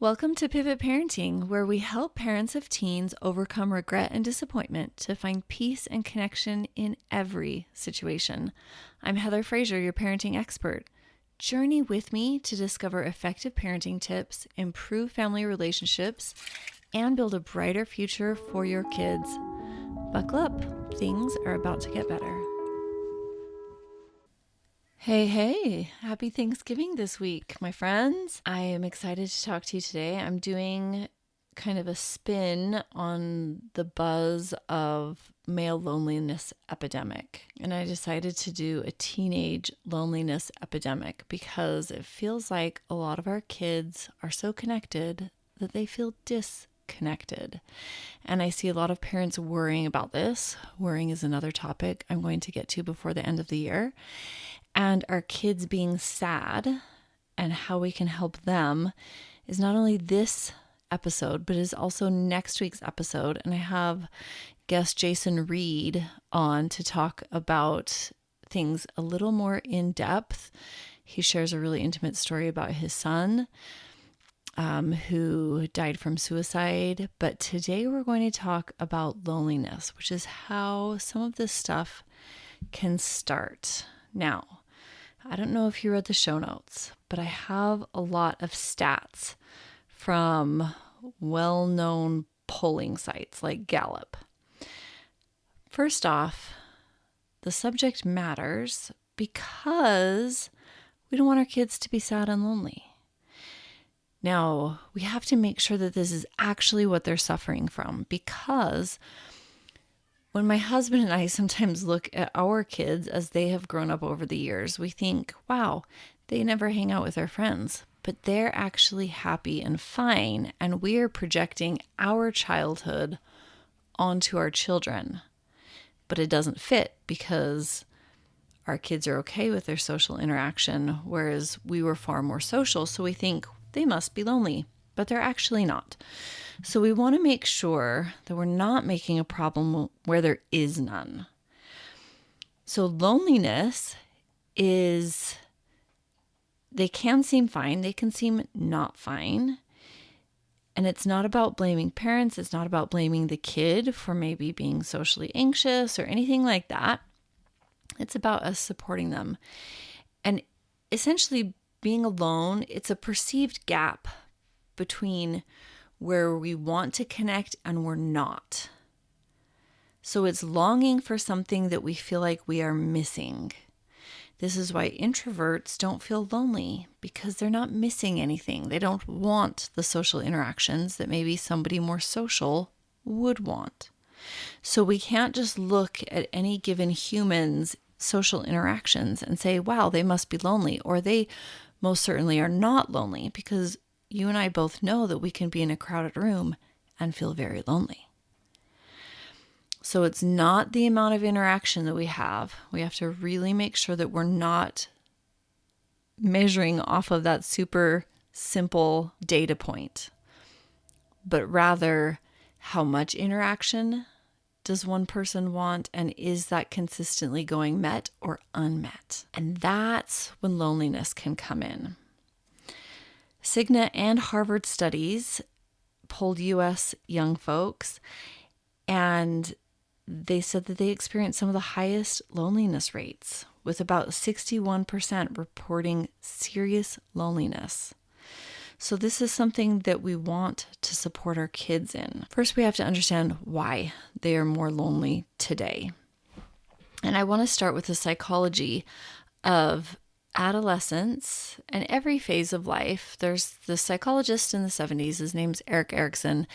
Welcome to Pivot Parenting, where we help parents of teens overcome regret and disappointment to find peace and connection in every situation. I'm Heather Frazier, your parenting expert. Journey with me to discover effective parenting tips, improve family relationships, and build a brighter future for your kids. Buckle up, things are about to get better. Hey, happy Thanksgiving this week, my friends. I am excited to talk to you today. I'm doing kind of a spin on the buzz of male loneliness epidemic. And I decided to do a teenage loneliness epidemic because it feels like a lot of our kids are so connected that they feel disconnected. And I see a lot of parents worrying about this. Worrying is another topic I'm going to get to before the end of the year. And our kids being sad and how we can help them is not only this episode, but is also next week's episode. And I have guest Jason Reed on to talk about things a little more in depth. He shares a really intimate story about his son who died from suicide. But today we're going to talk about loneliness, which is how some of this stuff can start. Now, I don't know if you read the show notes, but I have a lot of stats from well-known polling sites like Gallup. First off, the subject matters because we don't want our kids to be sad and lonely. Now, we have to make sure that this is actually what they're suffering from, because when my husband and I sometimes look at our kids as they have grown up over the years, we think, wow, they never hang out with their friends, but they're actually happy and fine. And we're projecting our childhood onto our children, but it doesn't fit because our kids are okay with their social interaction, whereas we were far more social. So we think they must be lonely, but they're actually not. So we want to make sure that we're not making a problem where there is none. So loneliness they can seem fine, they can seem not fine. And it's not about blaming parents, it's not about blaming the kid for maybe being socially anxious or anything like that. It's about us supporting them. And essentially being alone, it's a perceived gap between where we want to connect and we're not. So it's longing for something that we feel like we are missing. This is why introverts don't feel lonely, because they're not missing anything. They don't want the social interactions that maybe somebody more social would want. So we can't just look at any given human's social interactions and say, wow, they must be lonely, or they most certainly are not lonely, because you and I both know that we can be in a crowded room and feel very lonely. So it's not the amount of interaction that we have. We have to really make sure that we're not measuring off of that super simple data point, but rather how much interaction does one person want, and is that consistently going met or unmet? And that's when loneliness can come in. Cigna and Harvard studies polled U.S. young folks, and they said that they experienced some of the highest loneliness rates, with about 61% reporting serious loneliness. So this is something that we want to support our kids in. First, we have to understand why they are more lonely today. And I want to start with the psychology of adolescence and every phase of life. There's the psychologist in the 70s, his name's Erik Erikson.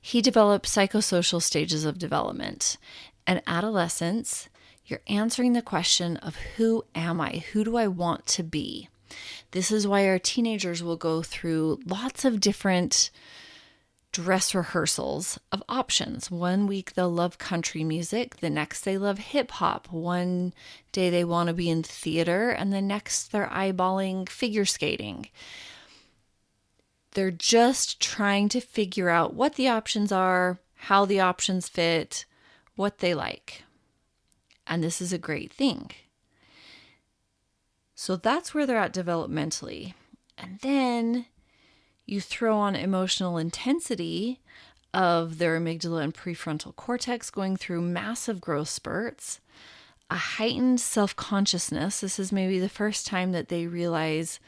He developed psychosocial stages of development. And adolescence, you're answering the question of who am I? Who do I want to be? This is why our teenagers will go through lots of different dress rehearsals of options. One week they'll love country music, the next they love hip hop. One day they want to be in theater, and the next they're eyeballing figure skating. They're just trying to figure out what the options are, how the options fit, what they like. And this is a great thing. So that's where they're at developmentally. And then You throw on emotional intensity of their amygdala and prefrontal cortex going through massive growth spurts, a heightened self-consciousness. This is maybe the first time that they realize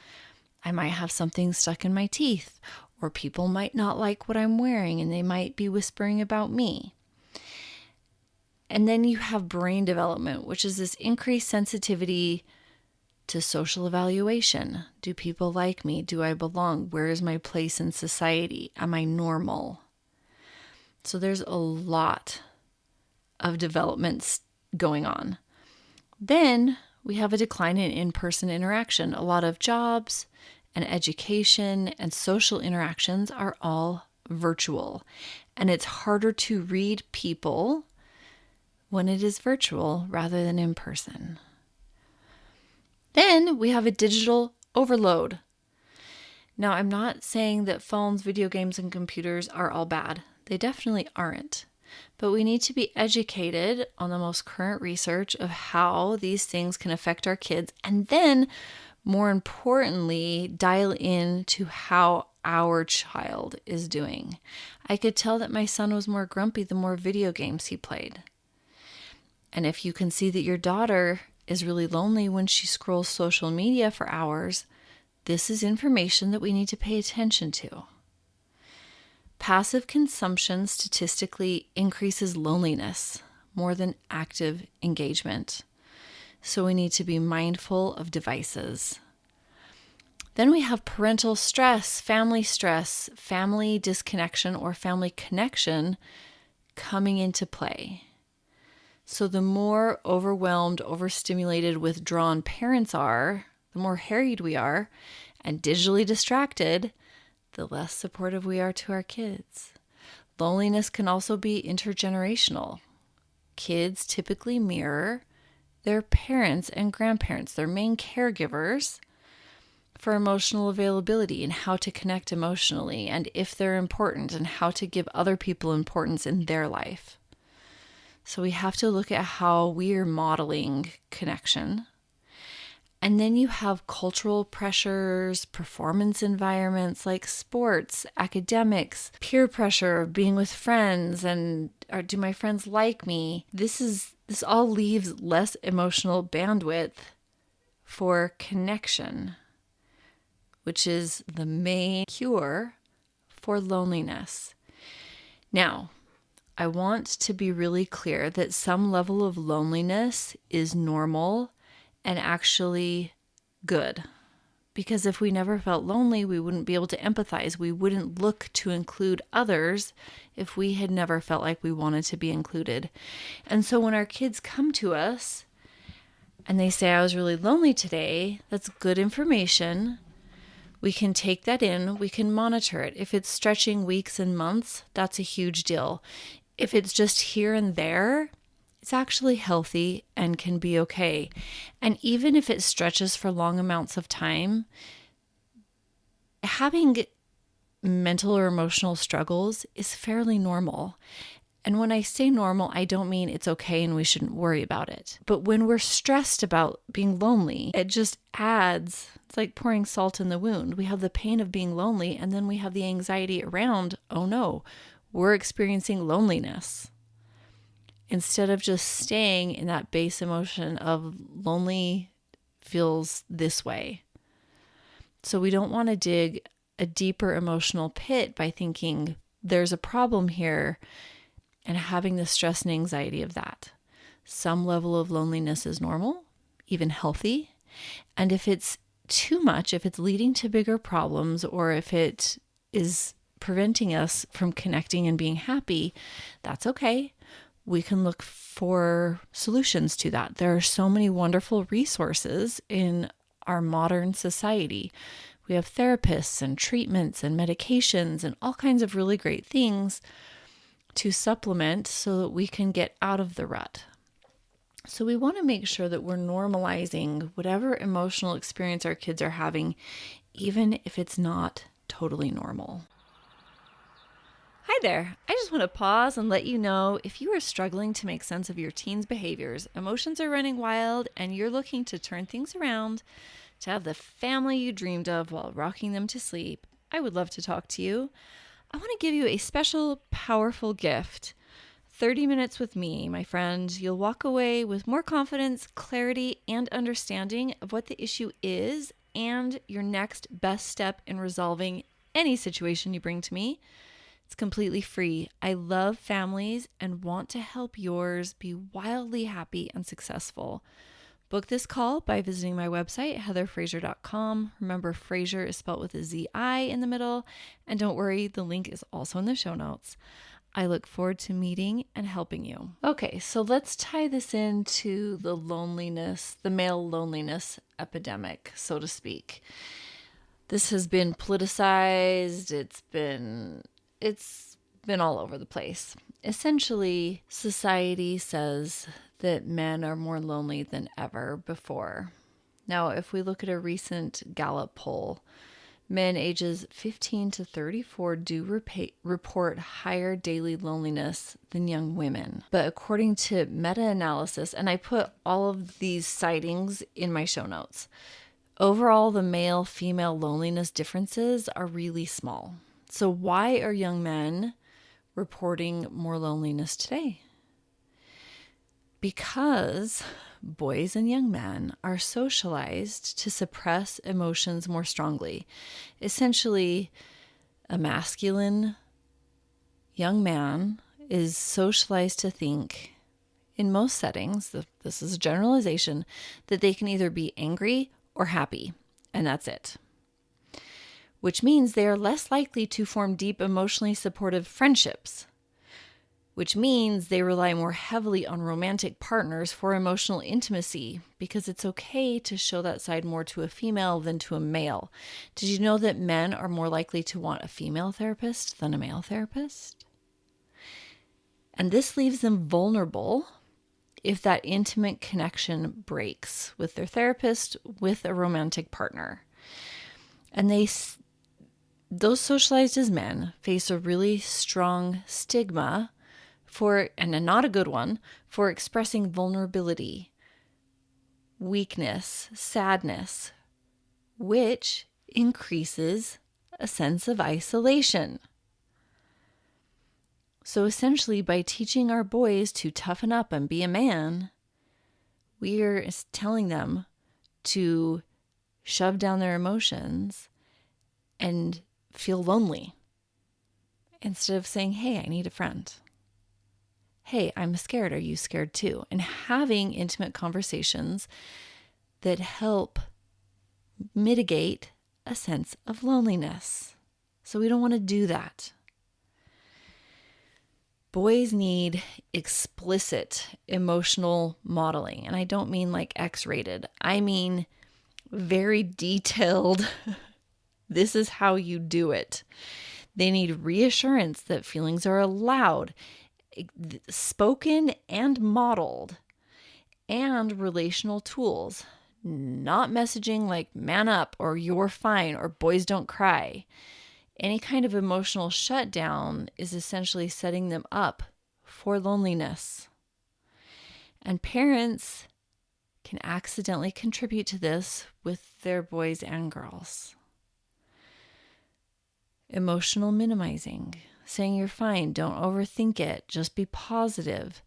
I might have something stuck in my teeth, or people might not like what I'm wearing and they might be whispering about me. And then you have brain development, which is this increased sensitivity to social evaluation. Do people like me? Do I belong? Where is my place in society? Am I normal? So there's a lot of developments going on. Then we have a decline in in-person interaction. A lot of jobs and education and social interactions are all virtual. And it's harder to read people when it is virtual rather than in person. Then we have a digital overload. Now, I'm not saying that phones, video games, and computers are all bad. They definitely aren't. But we need to be educated on the most current research of how these things can affect our kids. And then, more importantly, dial in to how our child is doing. I could tell that my son was more grumpy the more video games he played. And if you can see that your daughter is really lonely when she scrolls social media for hours, this is information that we need to pay attention to. Passive consumption statistically increases loneliness more than active engagement. So we need to be mindful of devices. Then we have parental stress, family disconnection, or family connection coming into play. So the more overwhelmed, overstimulated, withdrawn parents are, the more harried we are, and digitally distracted, the less supportive we are to our kids. Loneliness can also be intergenerational. Kids typically mirror their parents and grandparents, their main caregivers, for emotional availability and how to connect emotionally, and if they're important, and how to give other people importance in their life. So we have to look at how we are modeling connection. And then you have cultural pressures, performance environments like sports, academics, peer pressure, being with friends, and or do my friends like me? This all leaves less emotional bandwidth for connection, which is the main cure for loneliness. Now, I want to be really clear that some level of loneliness is normal and actually good. Because if we never felt lonely, we wouldn't be able to empathize. We wouldn't look to include others if we had never felt like we wanted to be included. And so when our kids come to us and they say, I was really lonely today, that's good information. We can take that in. We can monitor it. If it's stretching weeks and months, that's a huge deal. If it's just here and there, it's actually healthy and can be okay. And even if it stretches for long amounts of time, having mental or emotional struggles is fairly normal. And when I say normal, I don't mean it's okay and we shouldn't worry about it. But when we're stressed about being lonely, it just adds, it's like pouring salt in the wound. We have the pain of being lonely, and then we have the anxiety around, oh no, we're experiencing loneliness. Instead of just staying in that base emotion of lonely feels this way. So we don't want to dig a deeper emotional pit by thinking there's a problem here and having the stress and anxiety of that. Some level of loneliness is normal, even healthy. And if it's too much, if it's leading to bigger problems, or if it is preventing us from connecting and being happy, that's okay. We can look for solutions to that. There are so many wonderful resources in our modern society. We have therapists and treatments and medications and all kinds of really great things to supplement so that we can get out of the rut. So we want to make sure that we're normalizing whatever emotional experience our kids are having, even if it's not totally normal. Hi there. I just want to pause and let you know if you are struggling to make sense of your teen's behaviors, emotions are running wild, and you're looking to turn things around to have the family you dreamed of while rocking them to sleep, I would love to talk to you. I want to give you a special, powerful gift. 30 minutes with me, my friend. You'll walk away with more confidence, clarity, and understanding of what the issue is and your next best step in resolving any situation you bring to me. It's completely free. I love families and want to help yours be wildly happy and successful. Book this call by visiting my website, heatherfraser.com. Remember, Fraser is spelled with a Z-I in the middle. And don't worry, the link is also in the show notes. I look forward to meeting and helping you. Okay, so let's tie this into the loneliness, the male loneliness epidemic, so to speak. This has been politicized. It's been all over the place. Essentially, society says that men are more lonely than ever before. Now, if we look at a recent Gallup poll, men ages 15 to 34 do report higher daily loneliness than young women. But according to meta-analysis, and I put all of these sightings in my show notes, overall the male-female loneliness differences are really small. So why are young men reporting more loneliness today? Because boys and young men are socialized to suppress emotions more strongly. Essentially, a masculine young man is socialized to think, in most settings, this is a generalization, that they can either be angry or happy, and that's it. Which means they are less likely to form deep, emotionally supportive friendships, which means they rely more heavily on romantic partners for emotional intimacy because it's okay to show that side more to a female than to a male. Did you know that men are more likely to want a female therapist than a male therapist? And this leaves them vulnerable if that intimate connection breaks with their therapist, with a romantic partner. And those socialized as men face a really strong stigma and not a good one, for expressing vulnerability, weakness, sadness, which increases a sense of isolation. So essentially, by teaching our boys to toughen up and be a man, we are telling them to shove down their emotions and feel lonely instead of saying, hey, I need a friend. Hey, I'm scared. Are you scared too? And having intimate conversations that help mitigate a sense of loneliness. So we don't want to do that. Boys need explicit emotional modeling. And I don't mean like X-rated. I mean very detailed. This is how you do it. They need reassurance that feelings are allowed, spoken and modeled, and relational tools, not messaging like man up or you're fine or boys don't cry. Any kind of emotional shutdown is essentially setting them up for loneliness. And parents can accidentally contribute to this with their boys and girls. Emotional minimizing, saying you're fine, don't overthink it, just be positive.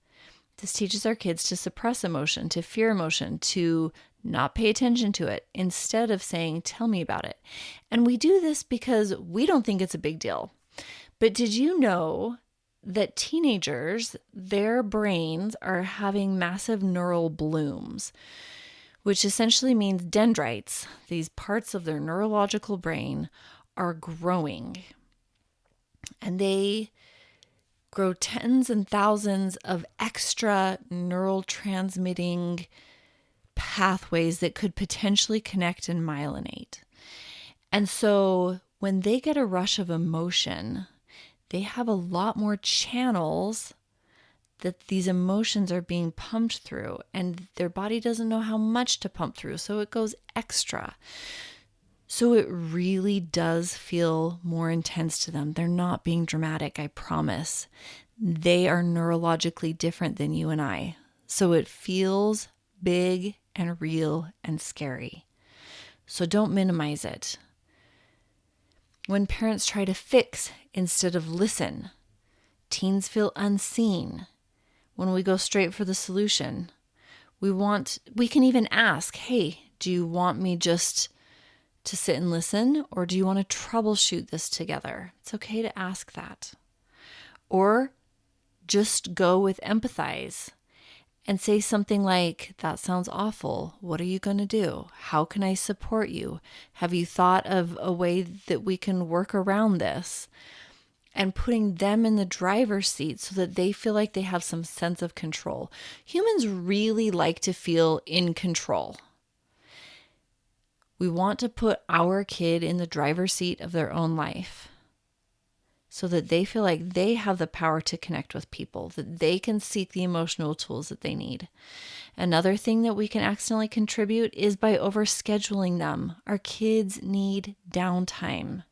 This teaches our kids to suppress emotion, to fear emotion, to not pay attention to it, instead of saying, tell me about it. And we do this because we don't think it's a big deal. But did you know that teenagers, their brains are having massive neural blooms, which essentially means dendrites, these parts of their neurological brain, are growing. And they grow tens and thousands of extra neural transmitting pathways that could potentially connect and myelinate. And so when they get a rush of emotion, they have a lot more channels that these emotions are being pumped through, and their body doesn't know how much to pump through, so it goes extra. So it really does feel more intense to them. They're not being dramatic, I promise. They are neurologically different than you and I. So it feels big and real and scary. So don't minimize it. When parents try to fix instead of listen, teens feel unseen. When we go straight for the solution, we can even ask, hey, do you want me just to sit and listen, or do you want to troubleshoot this together? It's okay to ask that. Or just go with empathize and say something like, that sounds awful. What are you going to do? How can I support you? Have you thought of a way that we can work around this? And putting them in the driver's seat so that they feel like they have some sense of control. Humans really like to feel in control. We want to put our kid in the driver's seat of their own life so that they feel like they have the power to connect with people, that they can seek the emotional tools that they need. Another thing that we can accidentally contribute is by overscheduling them. Our kids need downtime.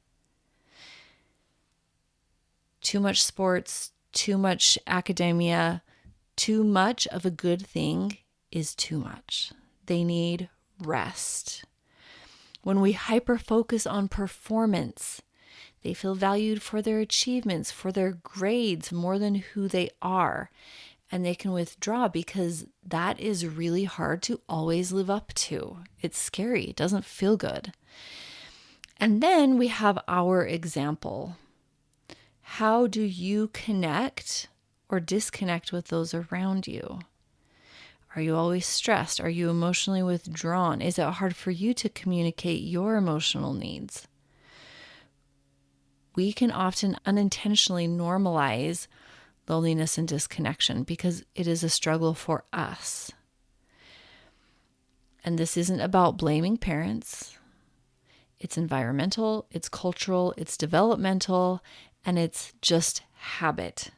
Too much sports, too much academia, too much of a good thing is too much. They need rest. When we hyper-focus on performance, they feel valued for their achievements, for their grades, more than who they are. And they can withdraw because that is really hard to always live up to. It's scary. It doesn't feel good. And then we have our example. How do you connect or disconnect with those around you? Are you always stressed? Are you emotionally withdrawn? Is it hard for you to communicate your emotional needs? We can often unintentionally normalize loneliness and disconnection because it is a struggle for us. And this isn't about blaming parents. It's environmental, it's cultural, it's developmental, and it's just habit.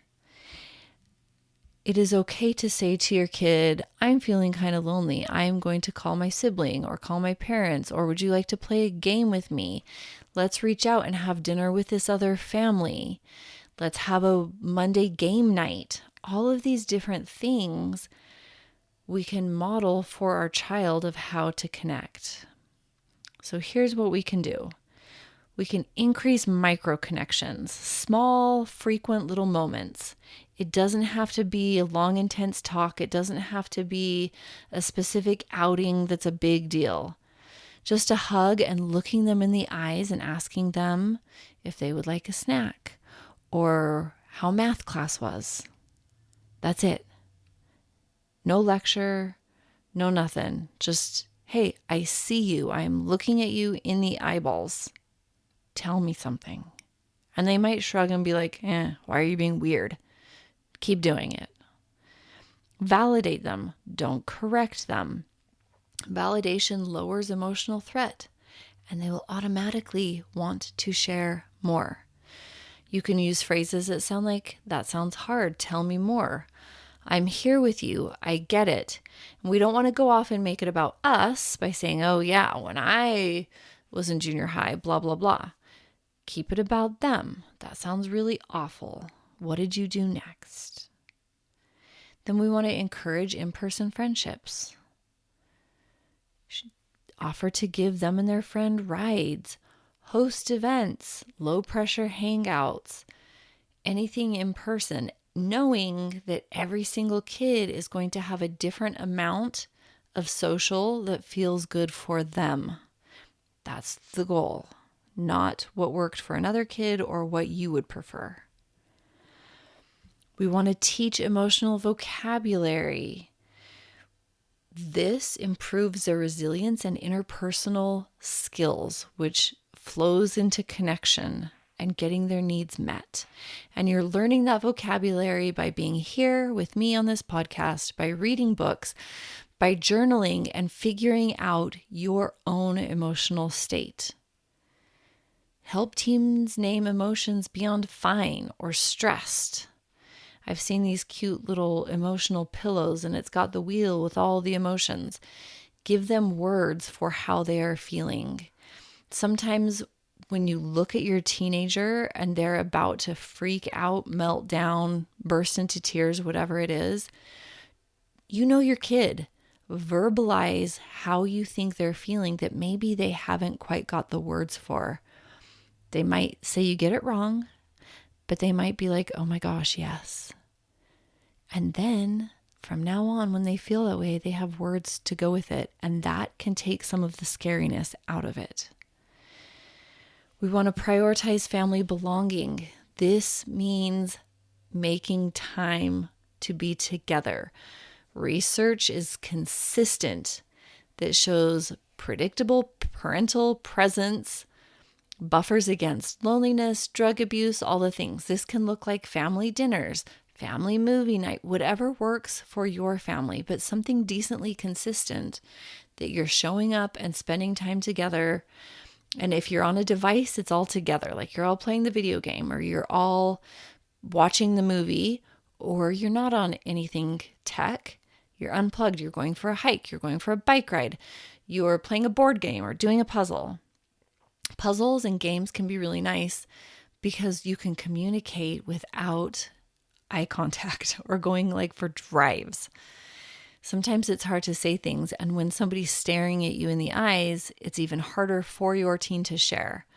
It is okay to say to your kid, I'm feeling kind of lonely. I'm going to call my sibling or call my parents, or would you like to play a game with me? Let's reach out and have dinner with this other family. Let's have a Monday game night. All of these different things we can model for our child of how to connect. So here's what we can do. We can increase micro connections, small, frequent little moments. It doesn't have to be a long, intense talk. It doesn't have to be a specific outing that's a big deal. Just a hug and looking them in the eyes and asking them if they would like a snack or how math class was. That's it. No lecture, no nothing. Just, hey, I see you. I'm looking at you in the eyeballs. Tell me something. And they might shrug and be like, why are you being weird? Keep doing it. Validate them. Don't correct them. Validation lowers emotional threat, and they will automatically want to share more. You can use phrases that sound like, that sounds hard. Tell me more. I'm here with you. I get it. And we don't want to go off and make it about us by saying, oh yeah, when I was in junior high, blah, blah, blah. Keep it about them. That sounds really awful. What did you do next? Then we want to encourage in-person friendships. Offer to give them and their friend rides, host events, low-pressure hangouts, anything in person, knowing that every single kid is going to have a different amount of social that feels good for them. That's the goal, not what worked for another kid or what you would prefer. We want to teach emotional vocabulary. This improves their resilience and interpersonal skills, which flows into connection and getting their needs met. And you're learning that vocabulary by being here with me on this podcast, by reading books, by journaling and figuring out your own emotional state. Help teens name emotions beyond fine or stressed. I've seen these cute little emotional pillows and it's got the wheel with all the emotions. Give them words for how they are feeling. Sometimes when you look at your teenager and they're about to freak out, melt down, burst into tears, whatever it is, you know your kid. Verbalize how you think they're feeling that maybe they haven't quite got the words for. They might say you get it wrong, but they might be like, oh my gosh, yes. And then from now on, when they feel that way, they have words to go with it. And that can take some of the scariness out of it. We want to prioritize family belonging. This means making time to be together. Research is consistent that shows predictable parental presence buffers against loneliness, drug abuse, all the things. This can look like family dinners, family movie night, whatever works for your family, but something decently consistent that you're showing up and spending time together. And if you're on a device, it's all together. Like you're all playing the video game, or you're all watching the movie, or you're not on anything tech. You're unplugged. You're going for a hike. You're going for a bike ride. You're playing a board game or doing a puzzle. Puzzles and games can be really nice because you can communicate without eye contact or going like for drives. Sometimes it's hard to say things, and when somebody's staring at you in the eyes, it's even harder for your teen to share.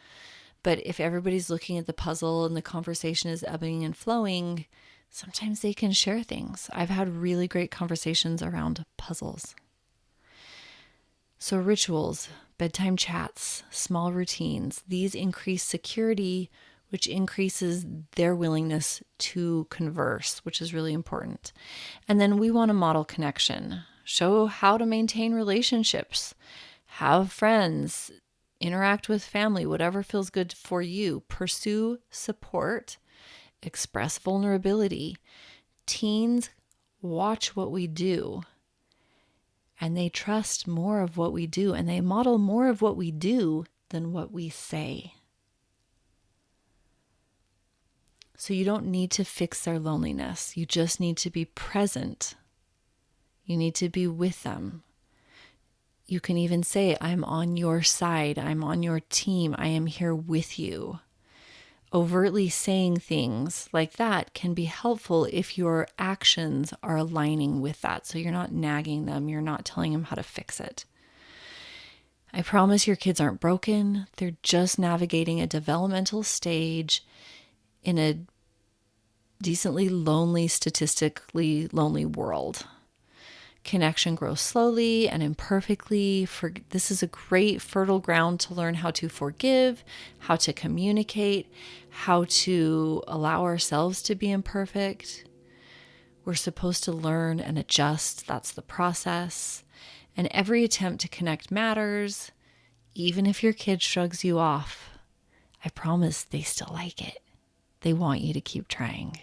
But if everybody's looking at the puzzle and the conversation is ebbing and flowing, sometimes they can share things. I've had really great conversations around puzzles. So rituals, bedtime chats, small routines, these increase security, which increases their willingness to converse, which is really important. And then we want to model connection, show how to maintain relationships, have friends, interact with family, whatever feels good for you. Pursue support, express vulnerability. Teens watch what we do, and they trust more of what we do, and they model more of what we do than what we say. So you don't need to fix their loneliness. You just need to be present. You need to be with them. You can even say, I'm on your side. I'm on your team. I am here with you. Overtly saying things like that can be helpful if your actions are aligning with that. So you're not nagging them. You're not telling them how to fix it. I promise your kids aren't broken. They're just navigating a developmental stage in a decently lonely, statistically lonely world. Connection grows slowly and imperfectly. This is a great fertile ground to learn how to forgive, how to communicate, how to allow ourselves to be imperfect. We're supposed to learn and adjust. That's the process. And every attempt to connect matters. Even if your kid shrugs you off, I promise they still like it. They want you to keep trying.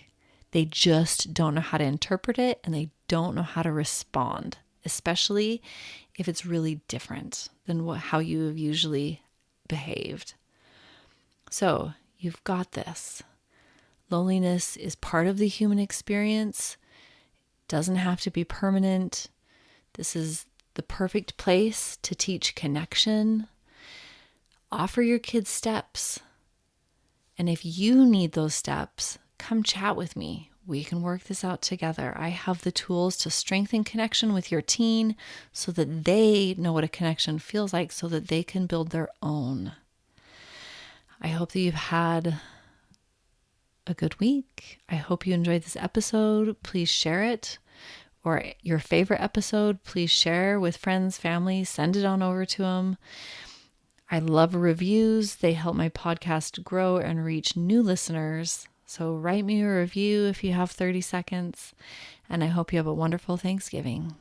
They just don't know how to interpret it, and they don't know how to respond, especially if it's really different than how you have usually behaved. So you've got this. Loneliness is part of the human experience. It doesn't have to be permanent. This is the perfect place to teach connection. Offer your kids steps. And if you need those steps, come chat with me. We can work this out together. I have the tools to strengthen connection with your teen so that they know what a connection feels like, so that they can build their own. I hope that you've had a good week. I hope you enjoyed this episode. Please share it. Or your favorite episode, please share with friends, family, send it on over to them. I love reviews. They help my podcast grow and reach new listeners. So write me a review if you have 30 seconds. And I hope you have a wonderful Thanksgiving.